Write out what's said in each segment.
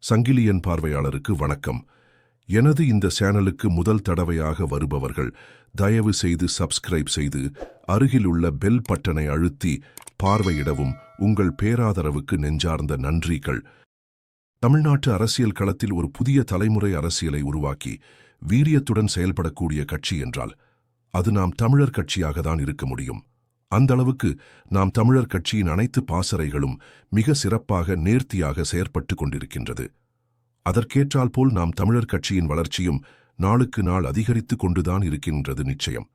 சங்கிலியன் பார்வையாளருக்கு வணக்கம். எனது இந்த சேனலுக்கு முதல் தடவையாக வருபவர்கள் தயவு செய்து சப்ஸ்கிரைப் செய்து அருகிலுள்ள பெல் பட்டனை அழுத்தி பார்வையிடவும். உங்கள் பேராதரவுக்கு நெஞ்சார்ந்த நன்றிகள். தமிழ்நாட்டு அரசியல் களத்தில் ஒரு புதிய தலைமுறை அரசியலை உருவாக்கி வீரியத்துடன் செயல்படக்கூடிய கட்சி என்றால் அது நாம் தமிழர் கட்சியாக தான் இருக்க முடியும். அந்த அளவுக்கு நாம் தமிழர் கட்சியின் அனைத்து பாசறைகளும் மிக சிறப்பாக நேர்த்தியாக செயற்பட்டு கொண்டிருக்கின்றது. அதற்கேற்றால் போல் நாம் தமிழர் கட்சியின் வளர்ச்சியும் நாளுக்கு நாள் அதிகரித்து கொண்டுதான் இருக்கின்றது நிச்சயம்.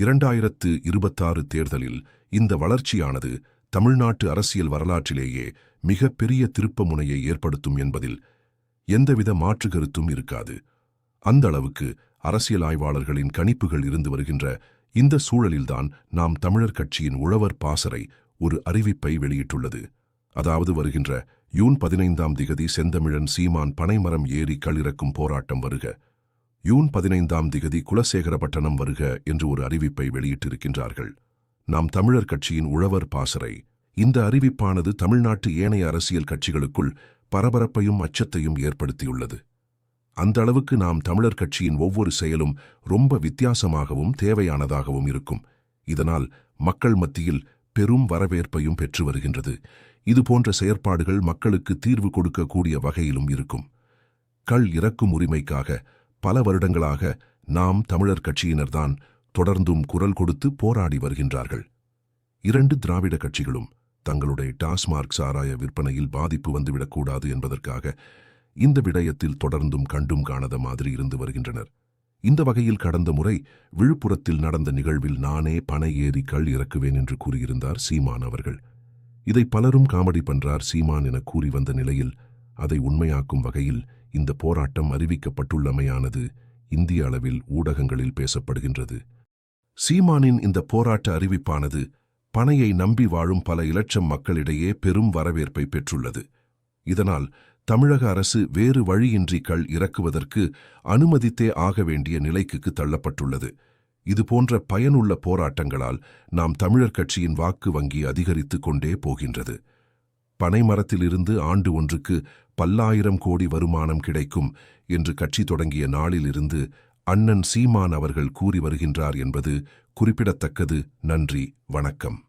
2026 தேர்தலில் இந்த வளர்ச்சியானது தமிழ்நாட்டு அரசியல் வரலாற்றிலேயே மிக பெரிய திருப்ப முனையை ஏற்படுத்தும் என்பதில் எந்தவித மாற்று கருத்தும் இருக்காது. அந்த அளவுக்கு அரசியல் ஆய்வாளர்களின் கணிப்புகள் இருந்து வருகின்ற இந்த சூழலில்தான் நாம் தமிழர் கட்சியின் உழவர் பாசறை ஒரு அறிவிப்பை வெளியிட்டுள்ளது. அதாவது வருகின்ற ஜூன் 15 செந்தமிழன் சீமான் பனைமரம் ஏறி களிறக்கும் போராட்டம் வருக, ஜூன் 15 குலசேகரப்பட்டணம் வருக என்று ஒரு அறிவிப்பை வெளியிட்டிருக்கின்றார்கள். நாம் தமிழர் கட்சியின் உழவர் பாசறை இந்த அறிவிப்பானது தமிழ்நாட்டு ஏனைய அரசியல் கட்சிகளுக்குள் பரபரப்பையும் அச்சத்தையும் ஏற்படுத்தியுள்ளது. அந்த அளவுக்கு நாம் தமிழர் கட்சியின் ஒவ்வொரு செயலும் ரொம்ப வித்தியாசமாகவும் தேவையானதாகவும் இருக்கும். இதனால் மக்கள் மத்தியில் பெரும் வரவேற்பையும் பெற்று வருகின்றது. இதுபோன்ற செயற்பாடுகள் மக்களுக்கு தீர்வு கொடுக்கக்கூடிய வகையிலும் இருக்கும். கள் இறக்கும் உரிமைக்காக பல வருடங்களாக நாம் தமிழர் கட்சியினர்தான் தொடர்ந்தும் குரல் கொடுத்து போராடி வருகின்றார்கள். 2 திராவிட கட்சிகளும் தங்களுடைய டாஸ்மார்க் சாராய விற்பனையில் பாதிப்பு வந்துவிடக்கூடாது என்பதற்காக இந்த விடயத்தில் தொடர்ந்தும் கண்டும் காணாத மாதிரி இருந்து வருகின்றனர். இந்த வகையில் கடந்த முறை விழுப்புரத்தில் நடந்த நிகழ்வில் நானே பனை ஏறி கள் இறக்குவேன் என்று கூறியிருந்தார் சீமான் அவர்கள். இதை பலரும் காமெடி பண்றார் சீமான் என கூறி வந்த நிலையில் அதை உண்மையாக்கும் வகையில் இந்த போராட்டம் அறிவிக்கப்பட்டுள்ளமையானது இந்திய அளவில் ஊடகங்களில் பேசப்படுகின்றது. சீமானின் இந்த போராட்ட அறிவிப்பானது பனையை நம்பி வாழும் பல இலட்சம் மக்களிடையே பெரும் வரவேற்பை பெற்றுள்ளது. இதனால் தமிழக அரசு வேறு வழியின்றி கள் இறக்குவதற்கு அனுமதித்தே ஆக வேண்டிய நிலைக்கு தள்ளப்பட்டுள்ளது. இதுபோன்ற பயனுள்ள போராட்டங்களால் நாம் தமிழர் கட்சியின் வாக்கு வங்கி அதிகரித்து கொண்டே போகின்றது. பனைமரத்திலிருந்து ஆண்டு ஒன்றுக்கு பல்லாயிரம் கோடி வருமானம் கிடைக்கும் என்று கட்சி தொடங்கிய நாளிலிருந்து அண்ணன் சீமான் அவர்கள் கூறி வருகின்றார் என்பது குறிப்பிடத்தக்கது. நன்றி, வணக்கம்.